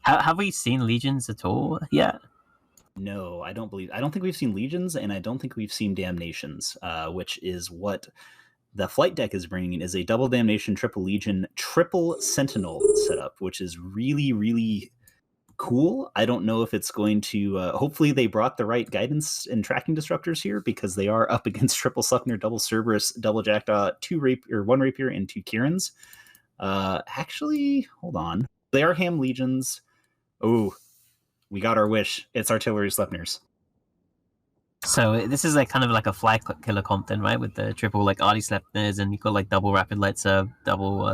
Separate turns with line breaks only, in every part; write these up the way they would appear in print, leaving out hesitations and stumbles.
Have we seen legions at all yet?
No, I don't think we've seen legions, and I don't think we've seen damnations, which is what the flight deck is bringing, is a double damnation, triple legion, triple sentinel setup, which is really, really cool. I don't know if it's going to. Hopefully, they brought the right guidance and tracking disruptors here, because they are up against triple Sleipnir, double Cerberus, double Jackdaw, one Rapier, and two Kierans. Actually, hold on. They are Ham legions. Oh, we got our wish. It's artillery Sleipnirs.
So this is like kind of like a flag killer comp then, right? With the triple like Artie Sleipnirs, and you got like double Rapid Light Serve, double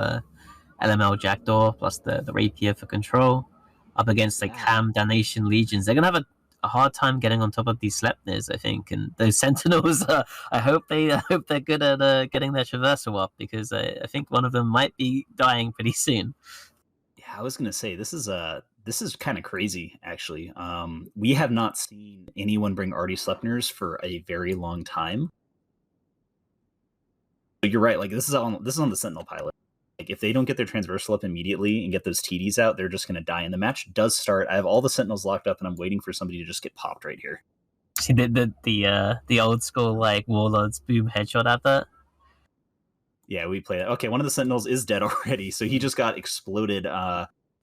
LML Jackdaw, plus the Rapier for control, up against like Ham Damnation Legions. They're gonna have a hard time getting on top of these Sleipnirs, I think. And those Sentinels, I hope they're good at getting their traversal up, because I think one of them might be dying pretty soon.
Yeah, I was gonna say this is kind of crazy, actually. We have not seen anyone bring Artie Sleipnirs for a very long time. But you're right. Like this is on the Sentinel pilot. Like if they don't get their transversal up immediately and get those TDs out, they're just going to die. And the match does start. I have all the Sentinels locked up, and I'm waiting for somebody to just get popped right here.
See the old school like Warlords boom headshot at that.
Yeah, we play that. Okay, one of the Sentinels is dead already, so he just got exploded.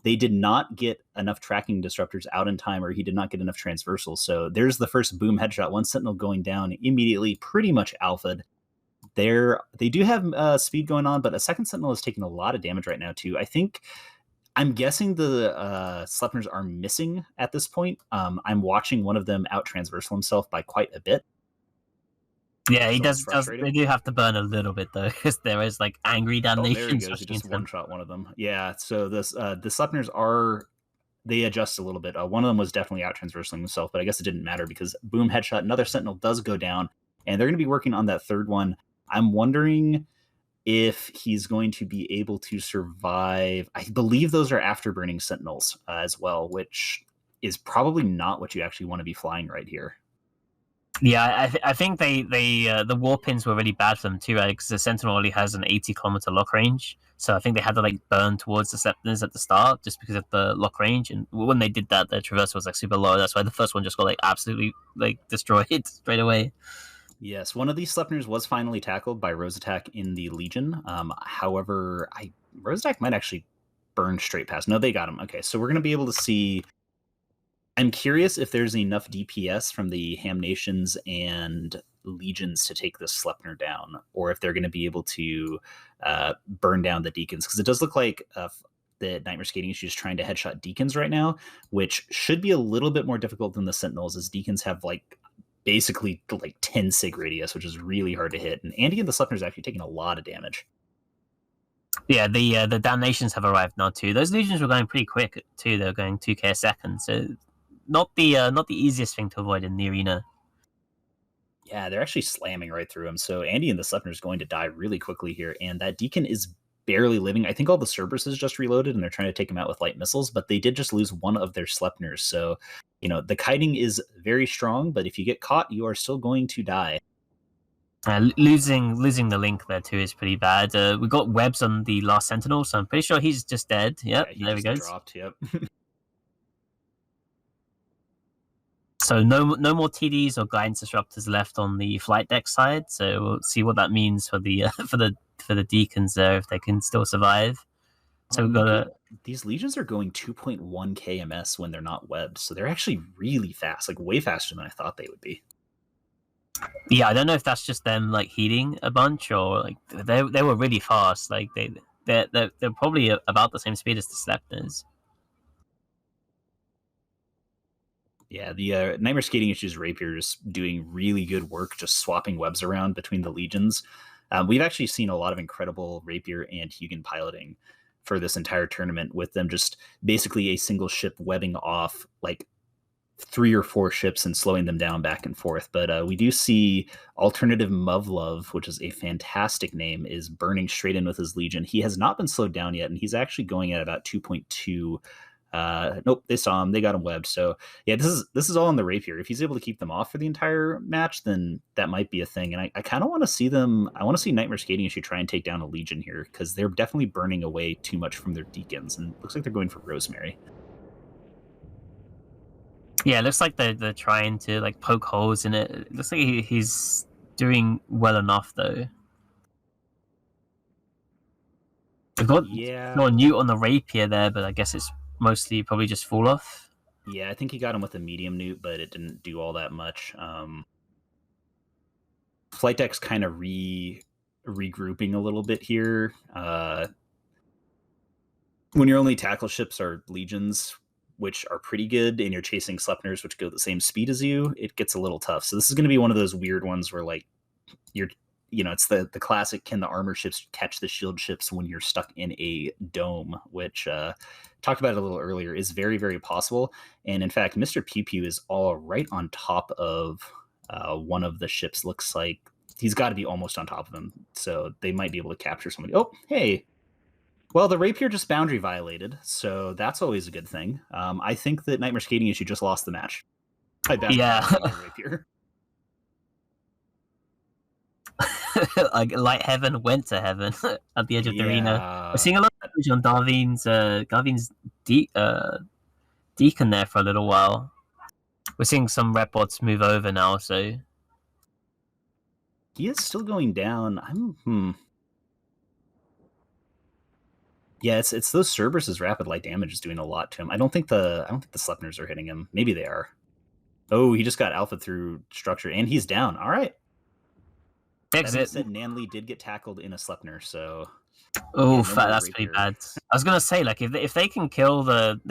They did not get enough tracking disruptors out in time, or he did not get enough transversals. So there's the first boom headshot. One Sentinel going down immediately, pretty much alpha'd. They do have speed going on, but a second Sentinel is taking a lot of damage right now too. I'm guessing the Sleipnirs are missing at this point. I'm watching one of them out transversal himself by quite a bit.
Yeah, he does. They do have to burn a little bit though, because there is like angry damnation.
Oh, there he goes. He just one shot one of them. Yeah. So the Sleipnirs they adjust a little bit. One of them was definitely out transversaling himself, but I guess it didn't matter because boom headshot. Another Sentinel does go down, and they're going to be working on that third one. I'm wondering if he's going to be able to survive. I believe those are afterburning Sentinels as well, which is probably not what you actually want to be flying right here.
Yeah, I think the war pins were really bad for them too, right? Because the Sentinel only has an 80-kilometer lock range, so I think they had to like burn towards the Sleipnirs at the start just because of the lock range. And when they did that, the traversal was like super low. That's why the first one just got like absolutely like destroyed straight away.
Yes, one of these Sleipnirs was finally tackled by Rose Attack in the Legion. However, Rose Attack might actually burn straight past. No, they got him. Okay, so we're going to be able to see. I'm curious if there's enough DPS from the Ham Nations and Legions to take this Sleipnir down, or if they're going to be able to burn down the Deacons, because it does look like the Nightmare Skating Issue is trying to headshot Deacons right now, which should be a little bit more difficult than the Sentinels, as Deacons have basically 10 sig radius, which is really hard to hit. And Andy and the Sleipnir is actually taking a lot of damage.
Yeah, the Damnations have arrived now too. Those Legions were going pretty quick too. They're going 2k a second, so not the easiest thing to avoid in the arena.
Yeah, they're actually slamming right through him. So Andy and the Sleipnir is going to die really quickly here, and that Deacon is barely living. I think all the Cerberus is just reloaded, and they're trying to take him out with light missiles, but they did just lose one of their Sleipnirs. So, the kiting is very strong, but if you get caught, you are still going to die.
Losing the link there too is pretty bad. We got webs on the last Sentinel, so I'm pretty sure he's just dead. Yep,
yeah,
there he goes.
Dropped. Yep.
So no more TDs or guidance disruptors left on the flight deck side. So we'll see what that means for the for the Deacons there, if they can still survive. So we've got
these Legions are going 2.1 kms when they're not webbed, so they're actually really fast, way faster than I thought they would be.
Yeah, I don't know if that's just them heating a bunch, or they were really fast. They're probably about the same speed as the Sleipnirs.
Yeah, the Nightmare Skating Issues Rapier is doing really good work just swapping webs around between the Legions. We've actually seen a lot of incredible Rapier and Hugin piloting for this entire tournament, with them just basically a single ship webbing off 3 or 4 ships and slowing them down back and forth. But we do see Alternative Muvlove, which is a fantastic name, is burning straight in with his Legion. He has not been slowed down yet, and he's actually going at about 2.2. Nope, they saw him, they got him webbed. So yeah, this is all on the Rapier. If he's able to keep them off for the entire match, then that might be a thing. And I kind of want to see them. I want to see Nightmare Skating Issue try and take down a Legion here, because they're definitely burning away too much from their Deacons, and it looks like they're going for Rosemary.
Yeah, it looks like they're trying to like poke holes in it. It looks like he's doing well enough though. We've got a newt on the rapier there, but I guess it's mostly probably just fall off.
Yeah, I think he got him with a medium newt, but it didn't do all that much. Flight deck's kind of regrouping a little bit here. When your only tackle ships are legions, which are pretty good, and you're chasing Sleipnirs, which go the same speed as you, it gets a little tough. So this is going to be one of those weird ones where like it's the classic, can the armor ships catch the shield ships when you're stuck in a dome, which talked about it a little earlier, is very, very possible. And in fact, Mr. Pew Pew is all right on top of one of the ships. Looks like he's got to be almost on top of him, so they might be able to capture somebody. Oh, hey. Well, the rapier just boundary violated, so that's always a good thing. I think that Nightmare Skating Issue just lost the match.
Yeah.
Rapier.
Like light heaven went to heaven at the edge of the arena. We're seeing a lot of damage on Darvin's Deacon there for a little while. We're seeing some rep bots move over now, so
he is still going down. Yeah, it's those Cerberus' rapid light damage is doing a lot to him. I don't think the Sleipnirs are hitting him. Maybe they are. Oh, he just got alpha through structure, and he's down. All right. Exit. Said Nanli did get tackled in a Sleipnir, so.
Oh, that's pretty bad. I was gonna say, like, if they can kill the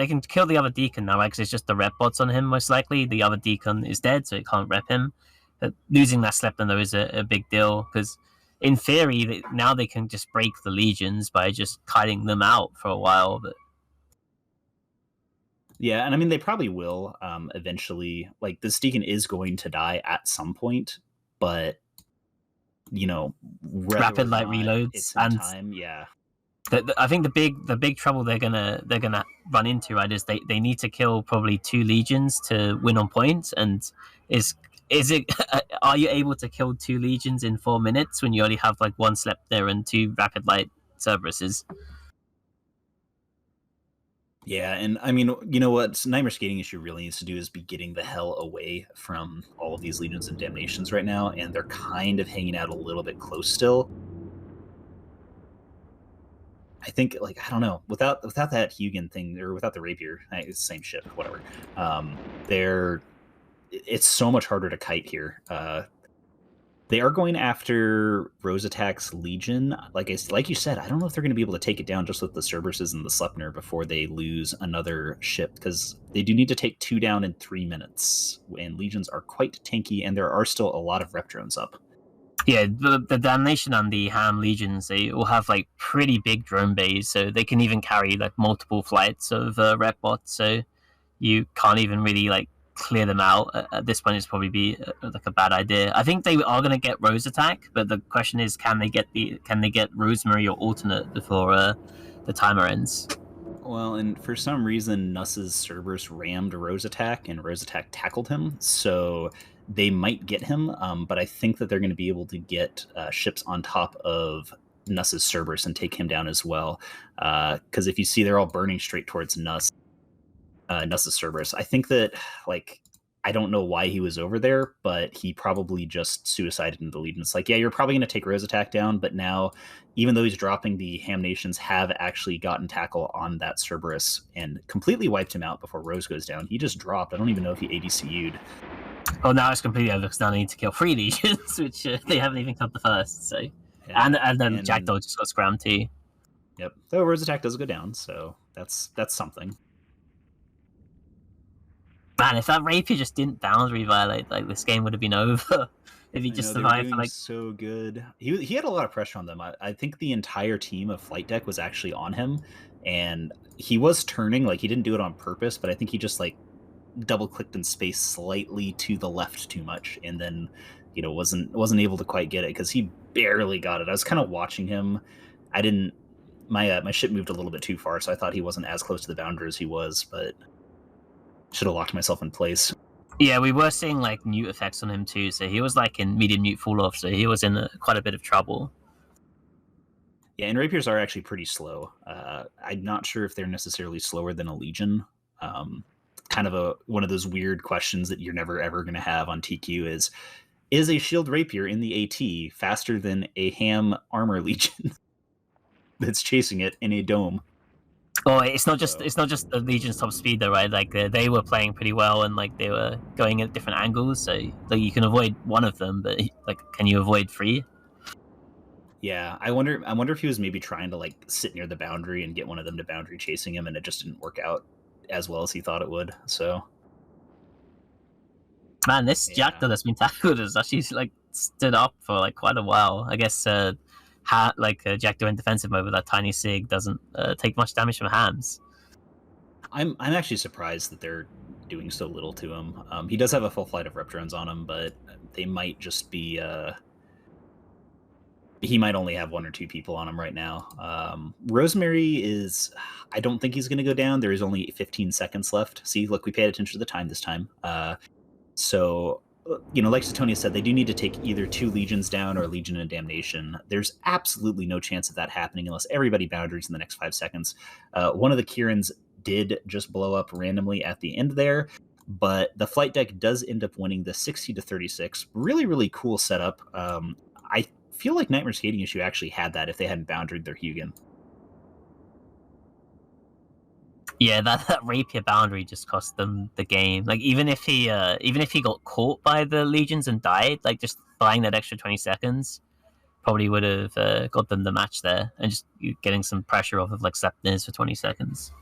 other Deacon now, right? Because it's just the rep bots on him. Most likely, the other Deacon is dead, so it can't rep him. But losing that Sleipnir though is a big deal because. In theory, now they can just break the legions by just kiting them out for a while. But
yeah, and I mean they probably will eventually. Like this Deacon is going to die at some point, but
rapid light reloads and
time. Yeah,
I think the big trouble they're gonna run into, right, is they need to kill probably 2 legions to win on points, and is it? Are you able to kill 2 legions in 4 minutes when you only have like 1 Sleipnir and 2 rapid light Cerberuses?
Yeah, and I mean, you know what Nightmare Skating Issue really needs to do is be getting the hell away from all of these legions and damnations right now, and they're kind of hanging out a little bit close still. I think, like, I don't know, without that Hugin thing or without the rapier, it's the same ship, whatever. It's so much harder to kite here. They are going after Rose Attack's Legion. Like you said, I don't know if they're going to be able to take it down just with the Cerberuses and the Sleipnir before they lose another ship, because they do need to take 2 down in 3 minutes, and Legions are quite tanky, and there are still a lot of rep drones up.
Yeah, the Damnation and the Ham Legions, they all have like pretty big drone bays, so they can even carry like multiple flights of rep bots, so you can't even really like clear them out. At this point, it's probably be like a bad idea. I think they are going to get Rose Attack, but the question is, can they get Rosemary or Alternate before the timer ends?
Well, and for some reason, Nuss's Cerberus rammed Rose Attack, and Rose Attack tackled him, so they might get him, but I think that they're going to be able to get ships on top of Nuss's Cerberus and take him down as well, because if you see, they're all burning straight towards Nuss's Cerberus. I think that, like, I don't know why he was over there, but he probably just suicided in the lead. And it's like, yeah, you're probably going to take Rose Attack down, but now, even though he's dropping, the Ham Nations have actually gotten tackle on that Cerberus and completely wiped him out before Rose goes down. He just dropped. I don't even know if he ADCU'd.
Oh, now it's completely over because now they need to kill 3 legions, which they haven't even killed the first. So, yeah. and then Jackdaw just got scrammed too.
Yep. Though Rose Attack does go down, so that's something.
Man, if that rapier just didn't boundary violate, like this game would have been over. If he just survived for like
so good. He had a lot of pressure on them. I think the entire team of Flight Deck was actually on him, and he was turning, like he didn't do it on purpose, but I think he just like double clicked in space slightly to the left too much, and then wasn't able to quite get it because he barely got it. I was kind of watching him. I didn't. My ship moved a little bit too far, so I thought he wasn't as close to the boundary as he was, but should have locked myself in place.
Yeah, we were seeing like newt effects on him too, so he was like in medium newt fall off, so he was in quite a bit of trouble.
Yeah, and rapiers are actually pretty slow. I'm not sure if they're necessarily slower than a Legion. kind of one of those weird questions that you're never ever going to have on TQ is a shield rapier in the AT faster than a ham armor legion that's chasing it in a dome?
Oh, it's not just the Legion's top speed though, right? Like they were playing pretty well, and like they were going at different angles, so like you can avoid one of them, but like can you avoid 3?
Yeah, I wonder if he was maybe trying to like sit near the boundary and get one of them to boundary chasing him, and it just didn't work out as well as he thought it would. So,
man, this Jackdaw that's been tackled has actually like stood up for like quite a while. I guess Jackdaw in defensive mode with that tiny sig doesn't take much damage from hams.
I'm actually surprised that they're doing so little to him. He does have a full flight of rep drones on him, but they might just be. He might only have 1 or 2 people on him right now. Rosemary is. I don't think he's going to go down. There is only 15 seconds left. See, look, we paid attention to the time this time. So, like Satonia said, they do need to take either 2 legions down or a legion in damnation. There's absolutely no chance of that happening unless everybody boundaries in the next 5 seconds. One of the Kirans did just blow up randomly at the end there, but the flight deck does end up winning the 60-36. Really, really cool setup. I feel like Nightmare Skating Issue actually had that if they hadn't boundaried their Hugin.
Yeah, that rapier boundary just cost them the game. Like even if he got caught by the legions and died, like just buying that extra 20 seconds probably would have got them the match there, and just getting some pressure off of like Sleipnirs for 20 seconds.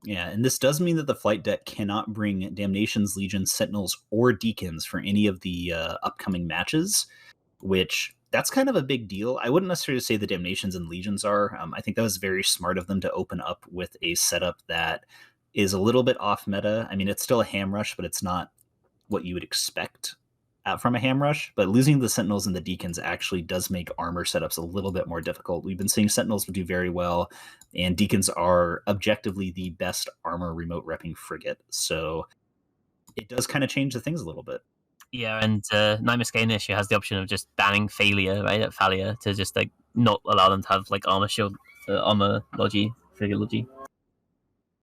Yeah, and this does mean that the flight deck cannot bring Damnation's Legions, Sentinels, or Deacons for any of the upcoming matches, which that's kind of a big deal. I wouldn't necessarily say the Damnations and Legions are. I think that was very smart of them to open up with a setup that is a little bit off meta. I mean, it's still a ham rush, but it's not what you would expect from a ham rush. But losing the Sentinels and the Deacons actually does make armor setups a little bit more difficult. We've been seeing Sentinels do very well, and Deacons are objectively the best armor remote repping frigate. So it does kind of change the things a little bit.
Yeah, and Nightmare Skating Issue has the option of just banning failure, right, at failure, to just like not allow them to have like armor shield, armor logi, frigate logi.